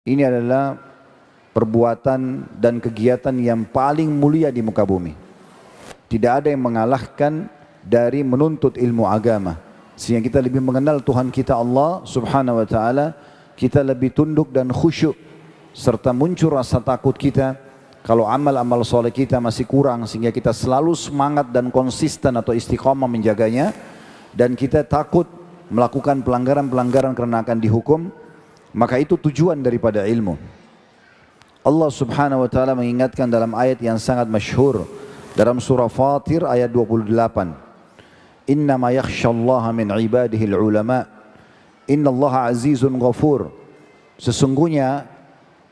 ini adalah perbuatan dan kegiatan yang paling mulia di muka bumi. Tidak ada yang mengalahkan dari menuntut ilmu agama. Sehingga kita lebih mengenal Tuhan kita Allah subhanahu wa ta'ala, kita lebih tunduk dan khusyuk, serta muncul rasa takut kita kalau amal-amal soleh kita masih kurang, sehingga kita selalu semangat dan konsisten atau istiqamah menjaganya, dan kita takut melakukan pelanggaran-pelanggaran karena akan dihukum. Maka itu tujuan daripada ilmu. Allah subhanahu wa ta'ala mengingatkan dalam ayat yang sangat masyhur dalam surah Fatir ayat 28. Innama yakhshallaha min ibadihil ulama. Innallaha azizun ghafur. Sesungguhnya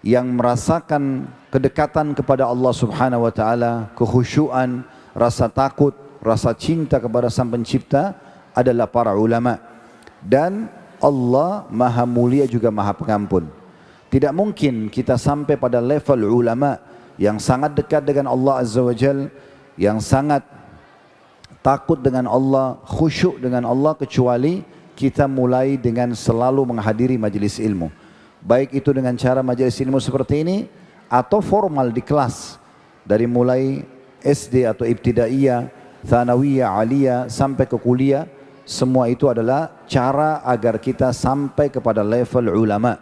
yang merasakan kedekatan kepada Allah subhanahu wa ta'ala, kekhusyuan, rasa takut, rasa cinta kepada Sang Pencipta adalah para ulama. Dan Allah maha mulia juga maha pengampun. Tidak mungkin kita sampai pada level ulama yang sangat dekat dengan Allah Azza wa Jal, yang sangat takut dengan Allah, khusyuk dengan Allah, kecuali kita mulai dengan selalu menghadiri majelis ilmu. Baik itu dengan cara majelis ilmu seperti ini, atau formal di kelas. Dari mulai SD atau ibtidaiyah, thanawiyah, aliyah, sampai ke kuliah. Semua itu adalah cara agar kita sampai kepada level ulama.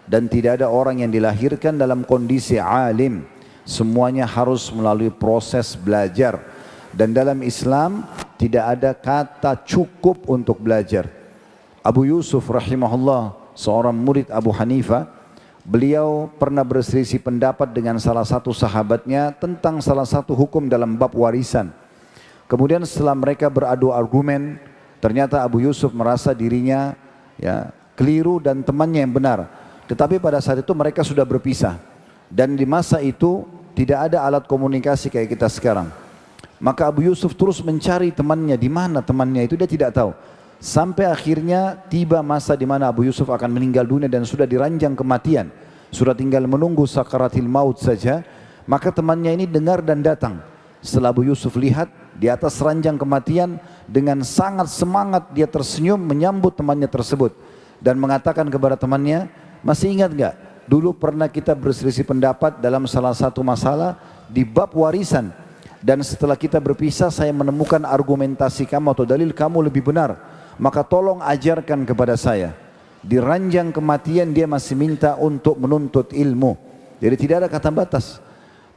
Dan tidak ada orang yang dilahirkan dalam kondisi alim. Semuanya harus melalui proses belajar. Dan dalam Islam tidak ada kata cukup untuk belajar. Abu Yusuf rahimahullah, seorang murid Abu Hanifah, beliau pernah berselisih pendapat dengan salah satu sahabatnya tentang salah satu hukum dalam bab warisan. Kemudian setelah mereka beradu argumen, ternyata Abu Yusuf merasa dirinya keliru dan temannya yang benar. Tetapi pada saat itu mereka sudah berpisah. Dan di masa itu tidak ada alat komunikasi kayak kita sekarang. Maka Abu Yusuf terus mencari temannya. Di mana temannya itu dia tidak tahu. Sampai akhirnya tiba masa di mana Abu Yusuf akan meninggal dunia dan sudah diranjang kematian. Sudah tinggal menunggu sakaratil maut saja. Maka temannya ini dengar dan datang. Setelah Abu Yusuf lihat di atas ranjang kematian, dengan sangat semangat dia tersenyum menyambut temannya tersebut. Dan mengatakan kepada temannya, masih ingat enggak? Dulu pernah kita berselisih pendapat dalam salah satu masalah di bab warisan. Dan setelah kita berpisah, saya menemukan argumentasi kamu atau dalil kamu lebih benar. Maka tolong ajarkan kepada saya. Di ranjang kematian dia masih minta untuk menuntut ilmu. Jadi tidak ada kata batas.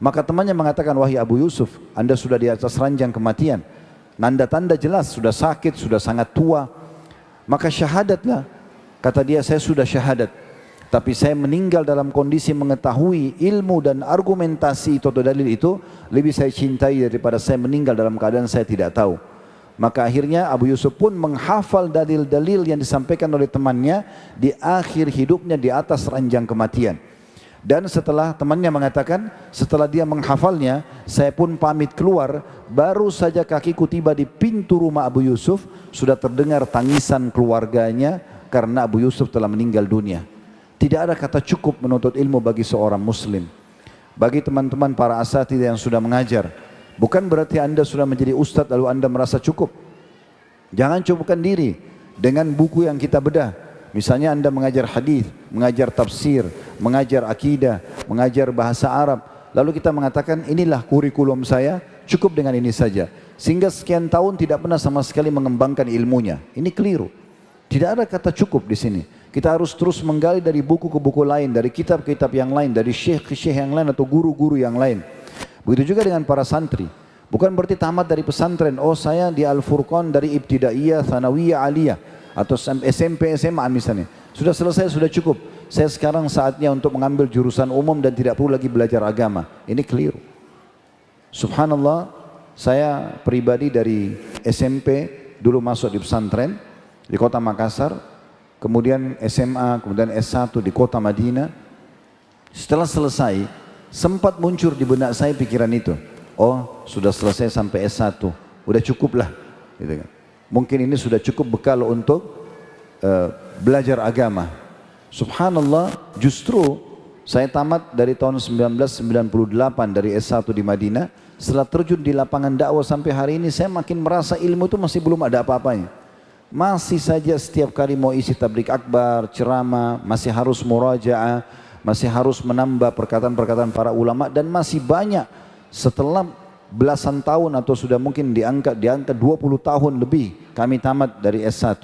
Maka temannya mengatakan, wahai Abu Yusuf, Anda sudah di atas ranjang kematian. Tanda-tanda jelas, sudah sakit, sudah sangat tua. Maka syahadatlah. Kata dia, saya sudah syahadat. Tapi saya meninggal dalam kondisi mengetahui ilmu dan argumentasi itu atau dalil itu lebih saya cintai daripada saya meninggal dalam keadaan saya tidak tahu. Maka akhirnya Abu Yusuf pun menghafal dalil-dalil yang disampaikan oleh temannya di akhir hidupnya di atas ranjang kematian. Dan setelah temannya mengatakan, setelah dia menghafalnya, saya pun pamit keluar. Baru saja kakiku tiba di pintu rumah Abu Yusuf, sudah terdengar tangisan keluarganya karena Abu Yusuf telah meninggal dunia. Tidak ada kata cukup menuntut ilmu bagi seorang muslim. Bagi teman-teman para asatidz yang sudah mengajar, bukan berarti Anda sudah menjadi ustadz lalu Anda merasa cukup. Jangan cukupkan diri dengan buku yang kita bedah. Misalnya Anda mengajar hadis, mengajar tafsir, mengajar akidah, mengajar bahasa Arab. Lalu kita mengatakan inilah kurikulum saya, cukup dengan ini saja. Sehingga sekian tahun tidak pernah sama sekali mengembangkan ilmunya. Ini keliru. Tidak ada kata cukup di sini. Kita harus terus menggali dari buku ke buku lain, dari kitab-kitab yang lain, dari syekh ke syekh yang lain atau guru-guru yang lain. Begitu juga dengan para santri. Bukan berarti tamat dari pesantren, oh saya di Al-Furqan dari ibtidaiyah, thanawiyah, aliyah. Atau SMP, SMA misalnya. Sudah selesai, sudah cukup. Saya sekarang saatnya untuk mengambil jurusan umum dan tidak perlu lagi belajar agama. Ini keliru. Subhanallah, saya pribadi dari SMP dulu masuk di pesantren di kota Makassar. Kemudian SMA, kemudian S1 di kota Madinah. Setelah selesai, sempat muncul di benak saya pikiran itu. Oh, sudah selesai sampai S1, udah cukup lah. Gitu kan. Mungkin ini sudah cukup bekal untuk belajar agama. Subhanallah, justru saya tamat dari tahun 1998 dari S1 di Madinah. Setelah terjun di lapangan dakwah sampai hari ini, saya makin merasa ilmu itu masih belum ada apa-apanya. Masih saja setiap kali mau isi tabligh akbar, ceramah, masih harus murajaah, masih harus menambah perkataan-perkataan para ulama, dan masih banyak setelah belasan tahun atau sudah mungkin di angka 20 tahun lebih kami tamat dari S1,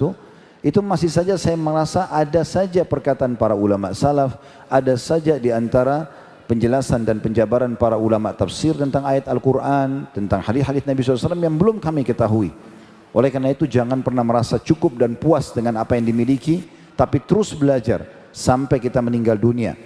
itu masih saja saya merasa ada saja perkataan para ulama salaf, ada saja di antara penjelasan dan penjabaran para ulama tafsir tentang ayat Al-Quran, tentang hadis-hadis Nabi SAW yang belum kami ketahui. Oleh karena itu jangan pernah merasa cukup dan puas dengan apa yang dimiliki, tapi terus belajar sampai kita meninggal dunia.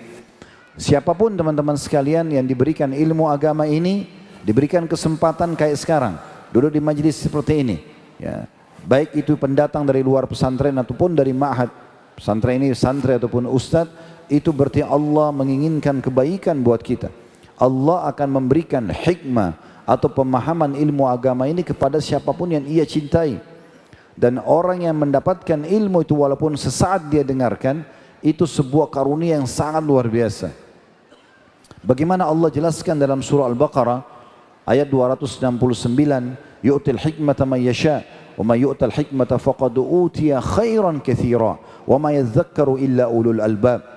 Siapapun teman-teman sekalian yang diberikan ilmu agama ini, diberikan kesempatan kayak sekarang, duduk di majelis seperti ini, ya, baik itu pendatang dari luar pesantren ataupun dari ma'had pesantren ini, santri ataupun ustadz, itu berarti Allah menginginkan kebaikan buat kita. Allah akan memberikan hikmah atau pemahaman ilmu agama ini kepada siapapun yang ia cintai. Dan orang yang mendapatkan ilmu itu walaupun sesaat dia dengarkan, itu sebuah karunia yang sangat luar biasa. Bagaimana Allah jelaskan dalam surah Al-Baqarah ayat 269, yu'til hikmata man yasha wa may yu'tal hikmata faqad utiya khairan katsira wa ma yadhakkaru illa ulul albab.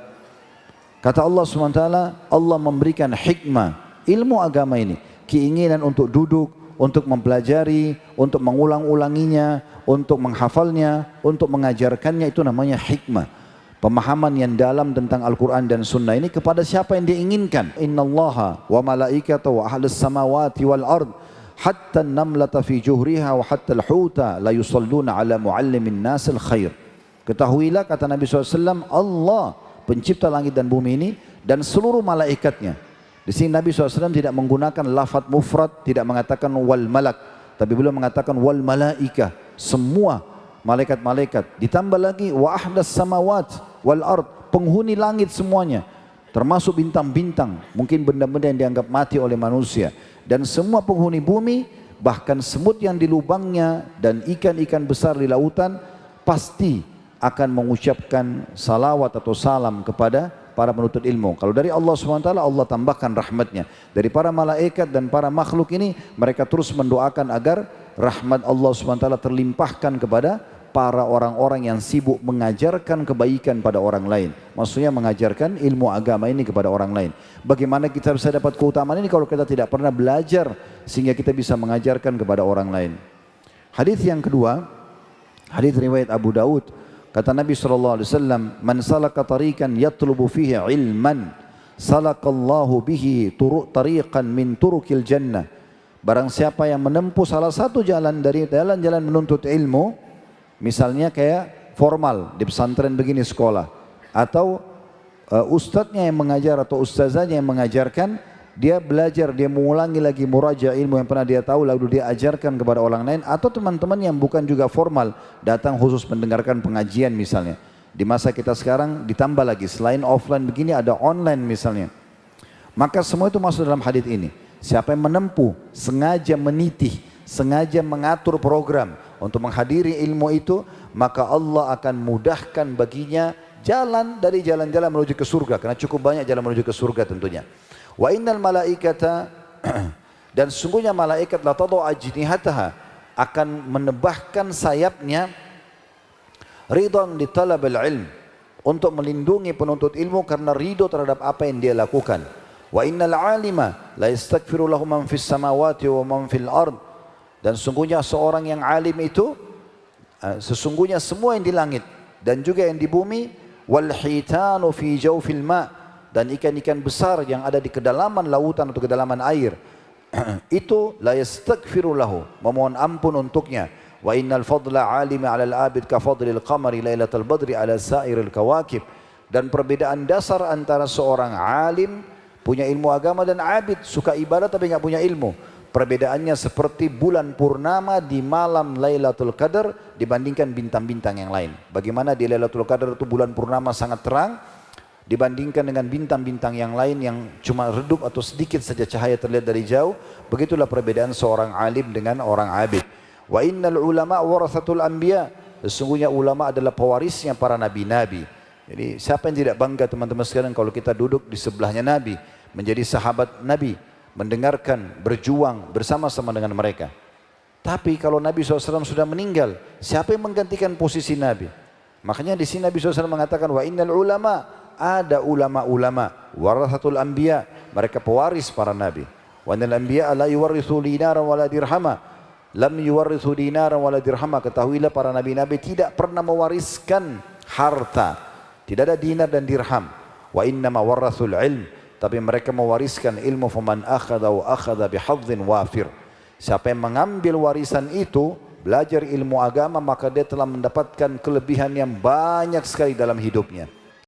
Kata Allah SWT, Allah memberikan hikmah, ilmu agama ini, keinginan untuk duduk, untuk mempelajari, untuk mengulang-ulanginya, untuk menghafalnya, untuk mengajarkannya, itu namanya hikmah. Pemahaman yang dalam tentang Al-Quran dan Sunnah ini kepada siapa yang diinginkan. Inna Allaha wa malaikatahu wa ahlus samawati wal ard hatta namlata fi juhriha wa hatta al-huta la yusalluna ala muallimin nasil khair. Ketahuilah, kata Nabi SAW, Allah pencipta langit dan bumi ini dan seluruh malaikatnya. Di sini Nabi SAW tidak menggunakan lafaz mufrad, tidak mengatakan wal malak, tapi beliau mengatakan wal malaika, semua malaikat-malaikat. Ditambah lagi wa ahdas samawat wal ard, penghuni langit semuanya, termasuk bintang-bintang, mungkin benda-benda yang dianggap mati oleh manusia, dan semua penghuni bumi, bahkan semut yang di lubangnya dan ikan-ikan besar di lautan, pasti akan mengucapkan salawat atau salam kepada para penuntut ilmu. Kalau dari Allah SWT, Allah tambahkan rahmatnya. Dari para malaikat dan para makhluk ini, mereka terus mendoakan agar rahmat Allah SWT terlimpahkan kepada para orang-orang yang sibuk mengajarkan kebaikan pada orang lain. Maksudnya mengajarkan ilmu agama ini kepada orang lain. Bagaimana kita bisa dapat keutamaan ini kalau kita tidak pernah belajar sehingga kita bisa mengajarkan kepada orang lain. Hadis yang kedua, hadis riwayat Abu Daud. Kata Nabi SAW, man salaka tariqan yatlubu fihi ilman, salakallahu bihi tariqan min turukil jannah. Barang siapa yang menempuh salah satu jalan dari jalan-jalan menuntut ilmu, misalnya kayak formal di pesantren begini sekolah, atau ustadznya yang mengajar atau ustazahnya yang mengajarkan, dia belajar, dia mengulangi lagi muraja ilmu yang pernah dia tahu lalu dia ajarkan kepada orang lain, atau teman-teman yang bukan juga formal datang khusus mendengarkan pengajian misalnya. Di masa kita sekarang ditambah lagi selain offline begini ada online misalnya. Maka semua itu masuk dalam hadis ini. Siapa yang menempuh, sengaja menitih, sengaja mengatur program untuk menghadiri ilmu itu, maka Allah akan mudahkan baginya jalan dari jalan-jalan menuju ke surga, karena cukup banyak jalan menuju ke surga tentunya. Wa innal malaikata, dan sungguhnya malaikat la tadau ajnihataha, akan menebahkan sayapnya ridhan li talabil ilm, untuk melindungi penuntut ilmu karena ridho terhadap apa yang dia lakukan. Wa innal alima la yastaghfiru lahu man fis samawati wa man fil ard, dan sungguhnya seorang yang alim itu, sesungguhnya semua yang di langit dan juga yang di bumi, wal hitanu fi jawfil ma', dan ikan-ikan besar yang ada di kedalaman lautan atau kedalaman air, itu la yastaghfiru lahu, memohon ampun untuknya. Wa innal fadla 'alimi 'alal 'abid ka fadlil qamari lailatal badri 'ala sa'iril kawakib, dan perbedaan dasar antara seorang alim punya ilmu agama dan abid suka ibadah tapi enggak punya ilmu, perbedaannya seperti bulan purnama di malam Lailatul Qadar dibandingkan bintang-bintang yang lain. Bagaimana di Lailatul Qadar itu bulan purnama sangat terang dibandingkan dengan bintang-bintang yang lain yang cuma redup atau sedikit saja cahaya terlihat dari jauh. Begitulah perbedaan seorang alim dengan orang abid. Wa innal ulama warathatul anbiya, sesungguhnya ulama adalah pewarisnya para nabi-nabi. Jadi siapa yang tidak bangga teman-teman sekalian kalau kita duduk di sebelahnya Nabi, menjadi sahabat Nabi, mendengarkan, berjuang bersama-sama dengan mereka. Tapi kalau Nabi SAW sudah meninggal, siapa yang menggantikan posisi Nabi? Makanya di sini Nabi SAW mengatakan wa innal ulama ada ulama-ulama warathatul anbiya, mereka pewaris para nabi. Wa innal anbiya la yuwarithu dinaran wala dirhama, lam yuwarithu dinaran wala dirhama. Ketahuilah para nabi-nabi tidak pernah mewariskan harta, tidak ada dinar dan dirham. Wa innama warathul ilm, tapi mereka mewariskan ilmu. Faman akhadha wa akhadha bihadzin wafir, siapa yang mengambil warisan itu, belajar ilmu agama, maka dia telah mendapatkan kelebihan yang banyak sekali dalam hidupnya.